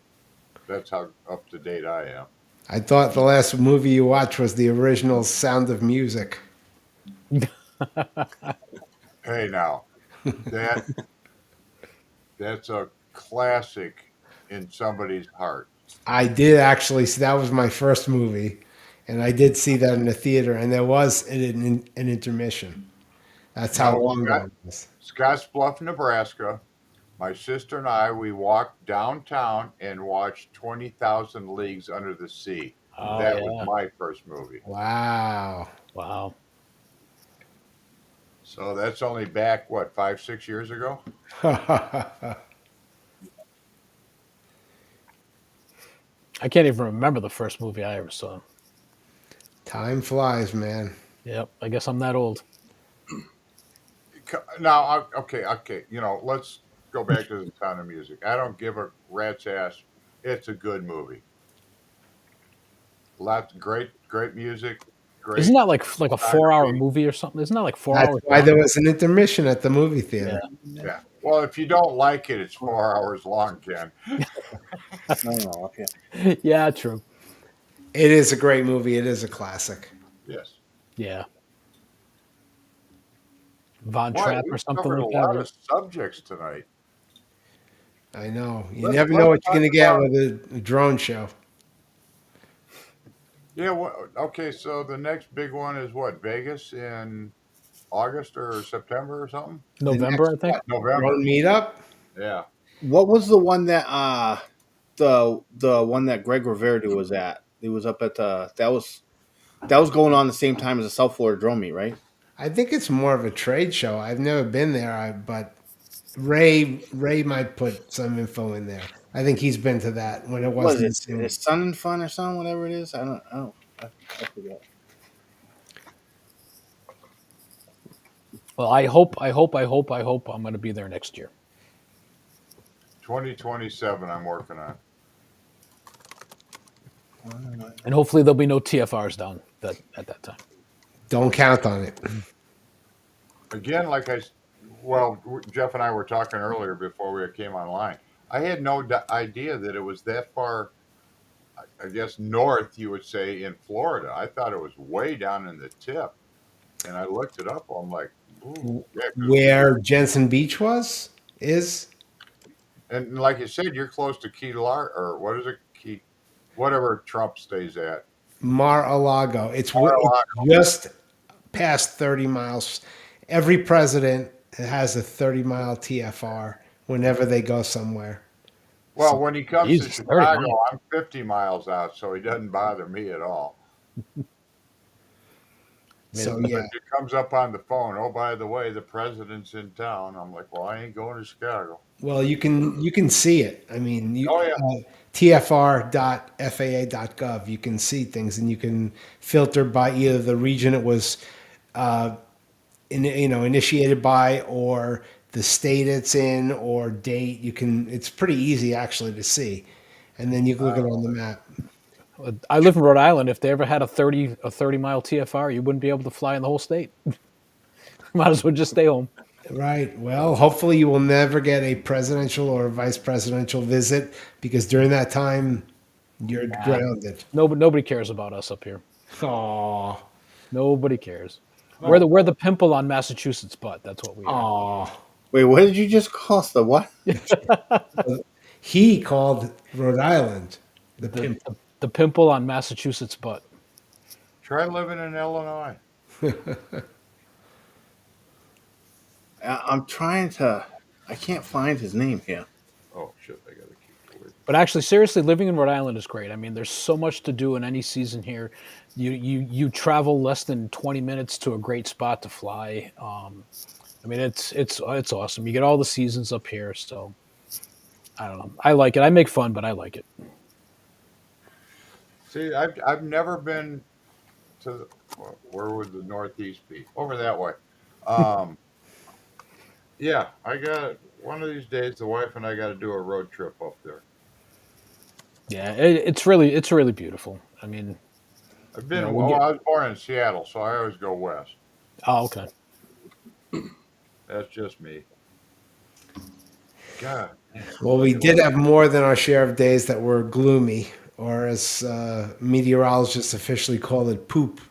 that's how up to date I am. I thought the last movie you watched was the original Sound of Music. Hey now, that that's a classic in somebody's heart. I did actually see that was my first movie, and I did see that in the theater, and there was an intermission. That's how No, long ago it was. Scottsbluff, Nebraska. My sister and I, we walked downtown and watched 20,000 Leagues Under the Sea. Oh That was yeah. my first movie. Wow. Wow. So that's only back, what, 5, 6 years ago? I can't even remember the first movie I ever saw. Time flies, man. Yep, I guess I'm that old. Now, okay. Let's go back to the Sound of Music. I don't give a rat's ass. It's a good movie. Lots great music. Great. Isn't that like a 4-hour photography. movie or something? Isn't that like 4 That's hours why long? there was an intermission at the movie theater. Yeah. Well, if you don't like it, it's 4 hours long, Ken. No, okay. Yeah, true. It is a great movie. It is a classic. Yes. Yeah. Von Boy, Trapp or we've something covered a like lot that. of subjects tonight. I know. You Let's- never know what let's you're going to talk get about- with a drone show. Yeah. Okay. So the next big one is what? Vegas in August or September or something? November, I think. November. Drone meetup? Yeah. What was the one that the one that Greg Riverdo was at? It was up at that was going on the same time as the South Florida drone meet, right? I think it's more of a trade show. I've never been there, but Ray might put some info in there. I think he's been to that when it What is wasn't. it? It's Sun and Fun or something, whatever it is. I forget. Well, I hope I'm going to be there next year. 2027. I'm working on. And hopefully there'll be no TFRs down at that time. Don't count on it. Again, Jeff and I were talking earlier before we came online. I had no idea that it was that far. I guess north, you would say, in Florida. I thought it was way down in the tip, and I looked it up. I'm like, ooh, yeah, because Where Jensen Beach is and like you said, you're close to Key Largo, or what is it, Key, whatever Trump stays at. Mar-a-Lago. It's Mar-a-Lago. just past 30 miles. Every president has a 30-mile TFR whenever they go somewhere. Well, when he comes to Jesus, 30 Chicago, miles. I'm 50 miles out, so he doesn't bother me at all. I So mean, But yeah. if it comes up on the phone, oh, by the way, the president's in town. I'm like, well, I ain't going to Chicago. Well, you can see it. I mean, Oh yeah. tfr.faa.gov. You can see things, and you can filter by either the region it was, initiated by, or the state it's in, or date. You can. It's pretty easy actually to see, and then you can look at it on the map. I live in Rhode Island. If they ever had a 30-mile TFR, you wouldn't be able to fly in the whole state. Might as well just stay home. Right. Well, hopefully you will never get a presidential or vice presidential visit because during that time you're grounded. Nobody cares about us up here. Aw. Nobody cares. We're No. the pimple on Massachusetts' butt. That's what we are. Aw. Wait, what did you just call us? The what? He called Rhode Island the The, pimp. the the pimple on Massachusetts' butt. Try living in Illinois. I'm trying to. I can't find his name here. Oh shit! I gotta keep away. But actually, seriously, living in Rhode Island is great. I mean, there's so much to do in any season here. You travel less than 20 minutes to a great spot to fly. I mean, it's awesome. You get all the seasons up here, so I don't know. I like it. I make fun, but I like it. See, I've never been to where would the Northeast be? Over that way. Um, yeah, I got one of these days. The wife and I got to do a road trip up there. Yeah, it's really beautiful. I mean, I've you know, been. we Well, get. I was born in Seattle, so I always go west. Oh, okay. That's just me. God. Well, we did have more than our share of days that were gloomy, or as meteorologists officially call it, poop.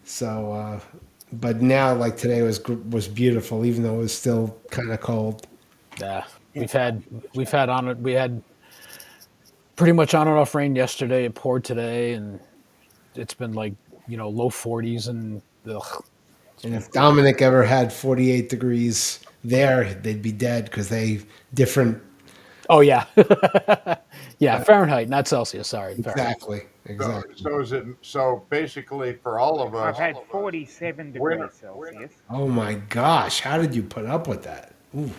So, but now, like today, was beautiful, even though it was still kind of cold. Yeah, we had pretty much on and off rain yesterday. It poured today, and it's been like low 40s and ugh. And if Dominic ever had 48 degrees there, they'd be dead because they different. Oh yeah, yeah, Fahrenheit, not Celsius. Sorry, Fahrenheit. Exactly. So, Exactly. so is it? So basically, for all of I've us, had 47 winter. degrees Celsius. Oh my gosh! How did you put up with that? Ooh.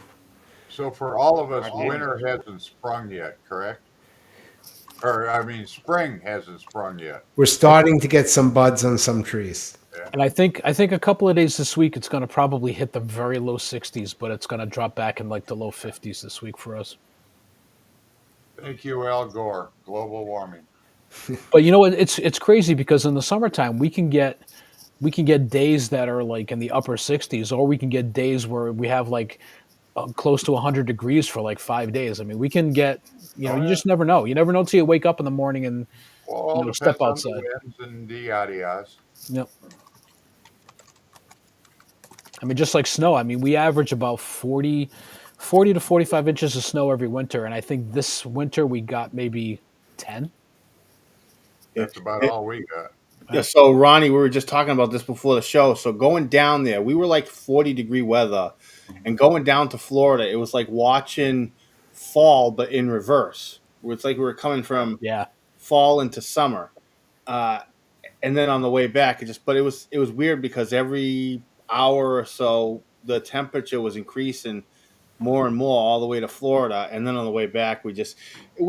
So for all of us, I did. winter hasn't sprung yet, correct? Or I mean, spring hasn't sprung yet. We're starting to get some buds on some trees. And I think a couple of days this week it's going to probably hit the very low 60s, but it's going to drop back in like the low 50s this week for us. Thank you, Al Gore. Global warming. But it's crazy because in the summertime we can get days that are like in the upper 60s, or we can get days where we have like close to 100 degrees for like 5 days. I mean, we can get Oh you yeah. just never know. You never know until you wake up in the morning and Well, all step depends on the outside. winds and the yada yadas. Yep. I mean, just like snow. I mean, we average about 40 to 45 inches of snow every winter, and I think this winter we got maybe 10. Yeah. That's about all we got. Yeah, so Ronnie, we were just talking about this before the show. So going down there, we were like 40-degree weather, and going down to Florida, it was like watching fall but in reverse. It's like we were coming from Yeah. fall into summer, uh, and then on the way back, it was weird because every hour or so the temperature was increasing more and more all the way to Florida, and then on the way back we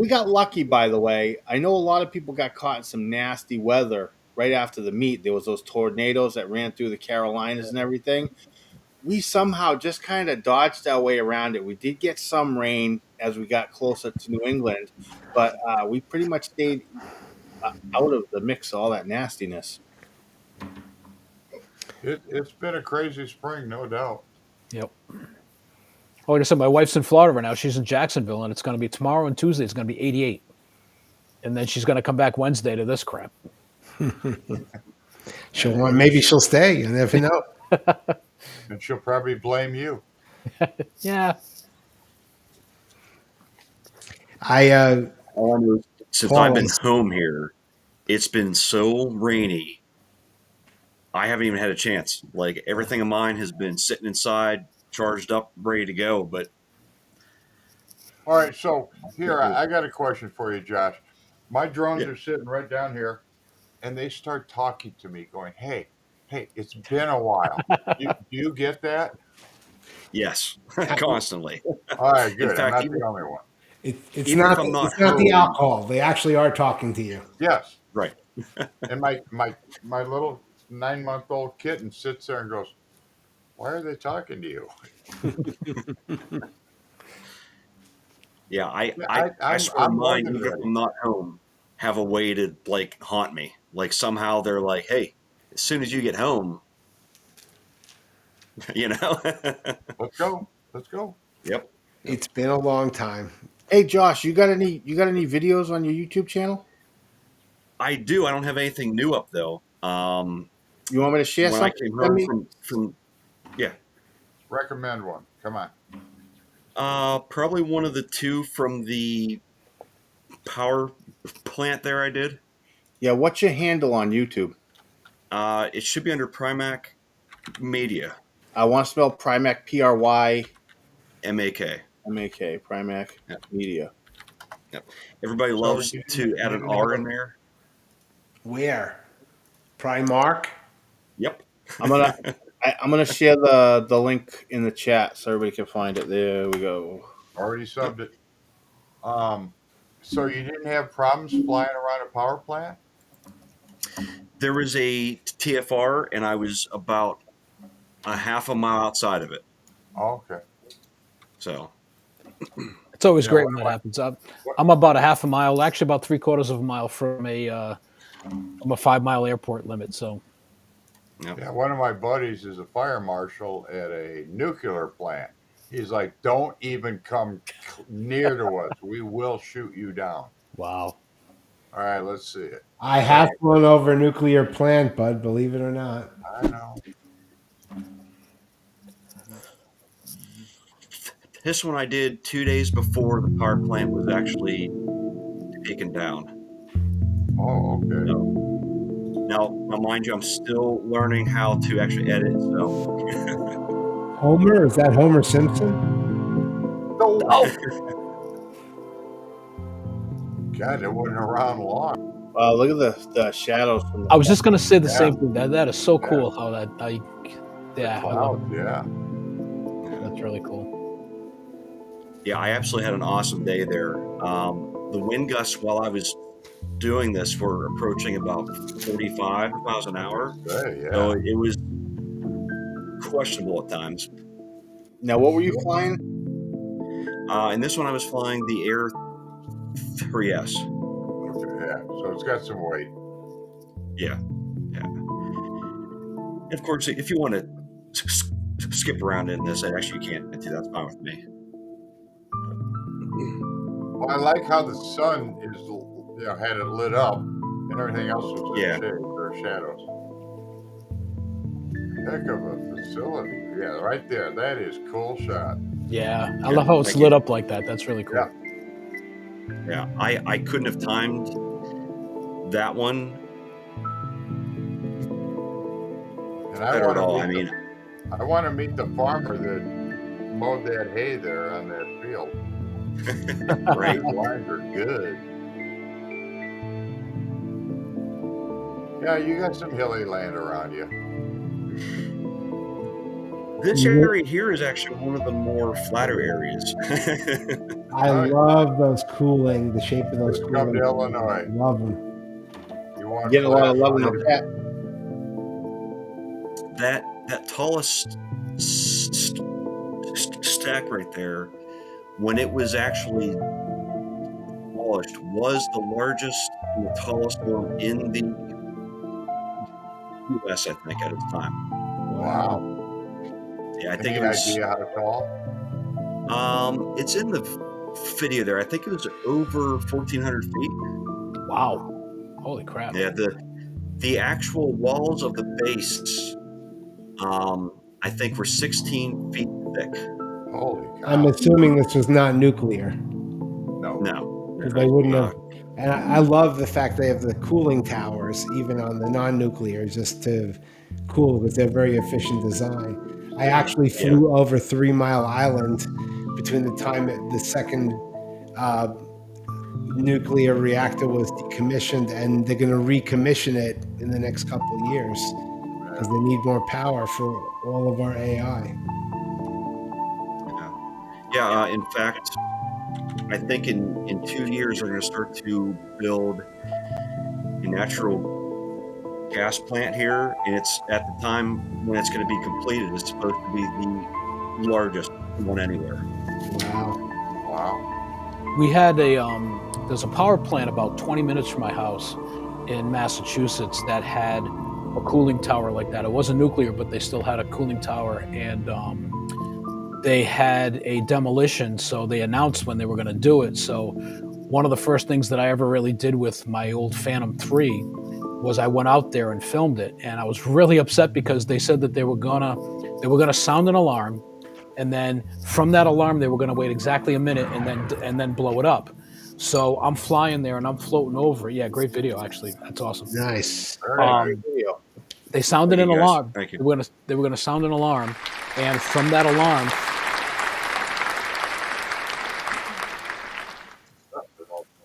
got lucky. By the way, I know a lot of people got caught in some nasty weather right after the meet. There was those tornadoes that ran through the Carolinas and everything. We somehow just kind of dodged our way around it. We did get some rain as we got closer to New England, but we pretty much stayed out of the mix of all that nastiness. It's been a crazy spring, no doubt. Yep. like I said, my wife's in Florida right now. She's in Jacksonville, and it's going to be tomorrow and Tuesday. It's going to be 88, and then she's going to come back Wednesday to this crap. Maybe she'll stay. You never know. And she'll probably blame you. Yeah. Since I've been home here, it's been so rainy. I haven't even had a chance. Like, everything of mine has been sitting inside, charged up, ready to go. But All right, so here I got a question for you, Josh. My drones are sitting right down here, and they start talking to me, going, "Hey, it's been a while." Do you get that? yes, constantly. All right, good. In fact, I'm not the only one. It's Even not. if I'm not It's not the home- alcohol. They actually are talking to you. Yes. right. And my little 9-month-old kitten sits there and goes, "Why are they talking to you?" Yeah, Yeah, I swear I'm more mine, than even if ready. I'm not home, have a way to, like, haunt me. Like, somehow they're like, hey, as soon as you get home, you know? Let's go. Let's go. Yep. It's been a long time. Hey Josh, you got any videos on your YouTube channel? I do. I don't have anything new up, though. You want me to share When I something? came Send home me. from yeah, Recommend one. Come on. probably one of the two from the power plant there I did. Yeah, what's your handle on YouTube? It should be under Primac Media, I want to spell Primac, PRYMAK, MAK. Primac Yep. Media. Yep. Everybody So loves you to didn't- add you an didn't R have in a- there. Where? Primark. Yep. I'm gonna share the link in the chat so everybody can find it. There we go. Already subbed it. So you didn't have problems flying around a power plant? There was a TFR, and I was about a half a mile outside of it. Oh, okay. So It's always Yeah, great what when do that I- happens. I'm about a half a mile, actually about 3/4 of a mile from a 5-mile airport limit. So Yeah, one of my buddies is a fire marshal at a nuclear plant. He's like, "Don't even come near to us. We will shoot you down." wow. All right, let's see it. I have flown over a nuclear plant, bud. Believe it or not. I know. this one I did 2 days before the power plant was actually taken down. Oh, okay. Now, mind you, I'm still learning how to actually edit. So Homer? Is that Homer Simpson? No. Oh, God, it wasn't around long. Look at the shadows from the I was just gonna say the Yeah. same thing. That is so Yeah. cool. How that yeah, I love Clouds, yeah. it. That's really cool. yeah, I absolutely had an awesome day there. The wind gusts while I was doing this were approaching about 45 miles an hour. Hey, yeah. So it was questionable at times. Now, what were you flying? And this one I was flying the Air 3S. Okay, yeah. So it's got some weight. Yeah. And of course, if you want to skip around in this, actually you can't do that's fine with me. Well, I like how the sun is, had it lit up, and everything else was in Yeah. shade or shadows. Heck of a facility. Yeah, right there. That is cool shot. Yeah, I Yeah, love how it's thank lit you. up like that. That's really cool. Yeah. Yeah, I couldn't have timed that one And I better want at all. to I mean, I want to meet the farmer that mowed that hay there on that field. right? His lines are good. Yeah, you got some hilly land around you. This area here is actually one of the more flatter areas. I All right. love those cooling, the shape of those Come cooling. to Illinois. Love them. You want Getting a lot of flat love in land? the chat. that tallest stack right there, when it was actually demolished, was the largest and the tallest one in the U.S. I think at its time. Wow. Yeah, I think Any it was. idea how tall? It's in the video there. I think it was over 1,400 feet. Wow. Holy crap. Yeah, the actual walls of the base, I think, were 16 feet thick. Holy I'm cow! assuming this was not nuclear. No, No, Because they wouldn't uh, have. And I love the fact they have the cooling towers, even on the non-nuclear, just to cool because they're very efficient design. I actually yeah. flew over 3 Mile Island between the time the second uh, nuclear reactor was decommissioned, and they're going to recommission it in the next couple of years because they need more power for all of our AI. Yeah, in fact, I think in 2 years they're going to start to build a natural gas plant here, and it's at the time when it's going to be completed. It's supposed to be the largest one anywhere. Wow. wow. We had there's a power plant about 20 minutes from my house in Massachusetts that had a cooling tower like that. It wasn't nuclear, but they still had a cooling tower, and they had a demolition. So they announced when they were going to do it. So one of the first things that I ever really did with my old Phantom 3 was I went out there and filmed it, and I was really upset because they said that they were gonna sound an alarm, and then from that alarm they were going to wait exactly a minute and then blow it up. So I'm flying there and I'm floating over. Yeah, great video actually. That's awesome. Nice. Very nice. Video. They sounded Thank an you, guys. alarm. Thank you. They were gonna sound an alarm, and from that alarm,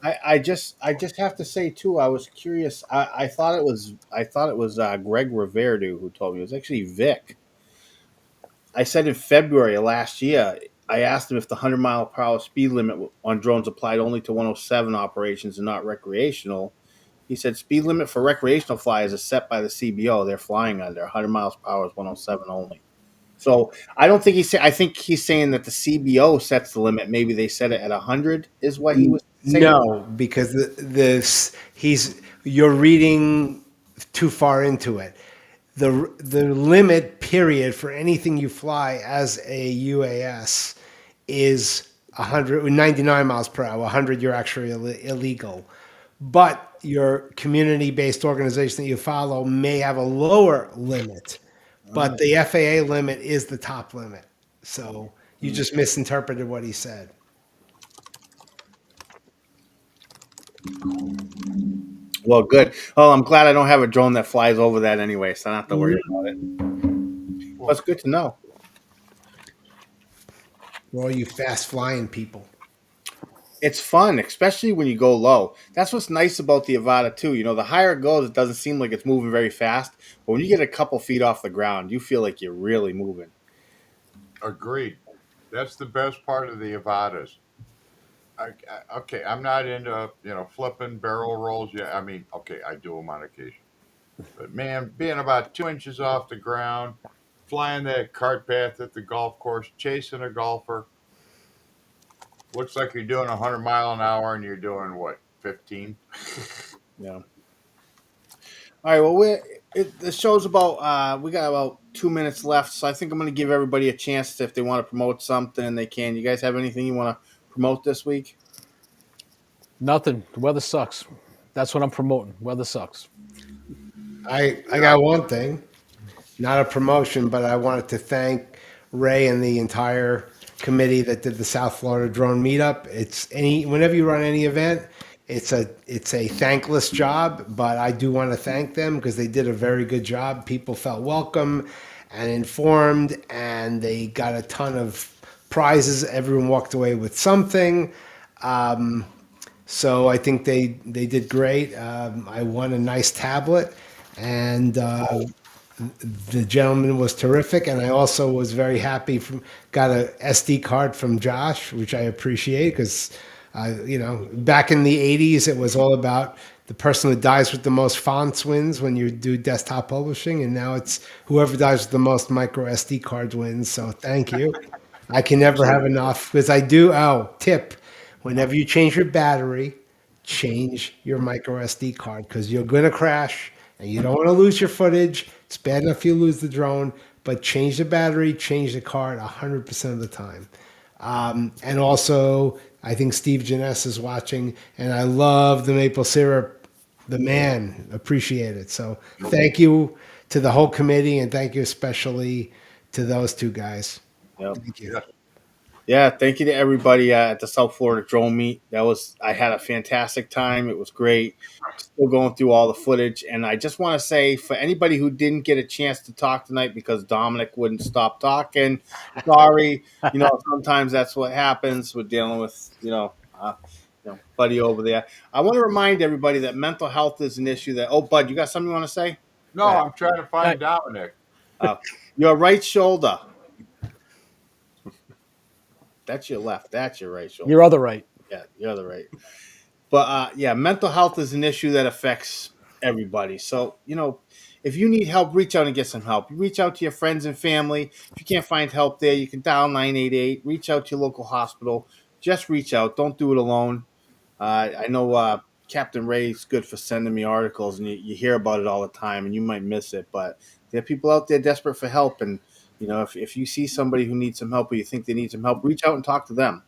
I just have to say too. I was curious. I thought it was Greg Riverdue who told me. It was actually Vic. I said in February of last year. I asked him if the 100-mile-per-hour speed limit on drones applied only to 107 operations and not recreational. He said speed limit for recreational flyers is set by the CBO. They're flying under 100 miles per hour is 107 only. So I don't think he's saying. I think he's saying that the CBO sets the limit. Maybe they set it at 100. Is what he was saying. No, because you're reading too far into it. The limit period for anything you fly as a UAS is 199 miles per hour. 100 you're actually illegal. But your community-based organization that you follow may have a lower limit, but the FAA limit is the top limit. So you just misinterpreted what he said. Well, good. Oh, I'm glad I don't have a drone that flies over that anyway, so I don't have to worry about it. Well, it's good to know. For all you fast flying people. It's fun, especially when you go low. That's what's nice about the Avata too. You know, the higher it goes, it doesn't seem like it's moving very fast. But when you get a couple feet off the ground, you feel like you're really moving. Agreed. That's the best part of the Avatas. Okay, I'm not into flipping barrel rolls yet. I mean, okay, I do them on occasion, but man, being about 2 inches off the ground, flying that cart path at the golf course, chasing a golfer, looks like you're doing 100 mile an hour and you're doing what, 15? Yeah. All right. Well, the show's about. We got about 2 minutes left, so I think I'm going to give everybody a chance if they want to promote something, they can. You guys have anything you want to promote this week? nothing. The weather sucks. That's what I'm promoting. Weather sucks. I got one thing, not a promotion, but I wanted to thank Ray and the entire committee that did the South Florida drone meetup. Whenever you run any event, it's a thankless job, but I do want to thank them because they did a very good job. People felt welcome and informed, and they got a ton of prizes. Everyone walked away with something. So I think they did great. I won a nice tablet, and the gentleman was terrific. And I also was very happy. Got a SD card from Josh, which I appreciate because, back in the '80s, it was all about the person who dies with the most fonts wins when you do desktop publishing, and now it's whoever dies with the most micro SD cards wins. So thank you. I can never have enough because I do. Oh, tip. Whenever you change your battery, change your micro SD card because you're going to crash and you don't want to lose your footage. It's bad enough you lose the drone, but change the battery, change the card 100% of the time. And also, I think Steve Janess is watching, and I love the maple syrup. The man, appreciate it. So thank you to the whole committee, and thank you especially to those two guys. Yep. Thank you. Yes. Yeah, thank you to everybody at the South Florida Drone Meet. I had a fantastic time. It was great. Still going through all the footage, and I just want to say for anybody who didn't get a chance to talk tonight because Dominic wouldn't stop talking, sorry. Sometimes that's what happens. We're dealing with buddy over there. I want to remind everybody that mental health is an issue. That Bud, you got something you want to say? No, Go ahead. I'm trying to find Dominic. Your right shoulder. That's your left. That's your right shoulder. Your other right. Yeah, you're the right. But mental health is an issue that affects everybody. So, if you need help, reach out and get some help. You reach out to your friends and family. If you can't find help there, you can dial 988. Reach out to your local hospital. Just reach out. Don't do it alone. I know Captain Ray's good for sending me articles, and you hear about it all the time, and you might miss it. But there are people out there desperate for help. And, if you see somebody who needs some help or you think they need some help, reach out and talk to them.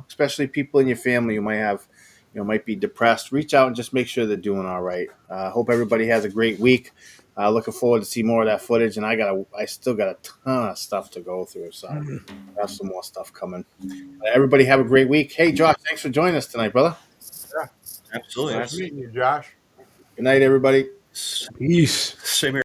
Especially people in your family who might be depressed. Reach out and just make sure they're doing all right. Hope everybody has a great week. Looking forward to see more of that footage, and I still got a ton of stuff to go through, so I have some more stuff coming. Everybody have a great week. Hey, Josh, thanks for joining us tonight, brother. Absolutely. Nice meeting you, Josh. Good night, everybody. Peace. Same here.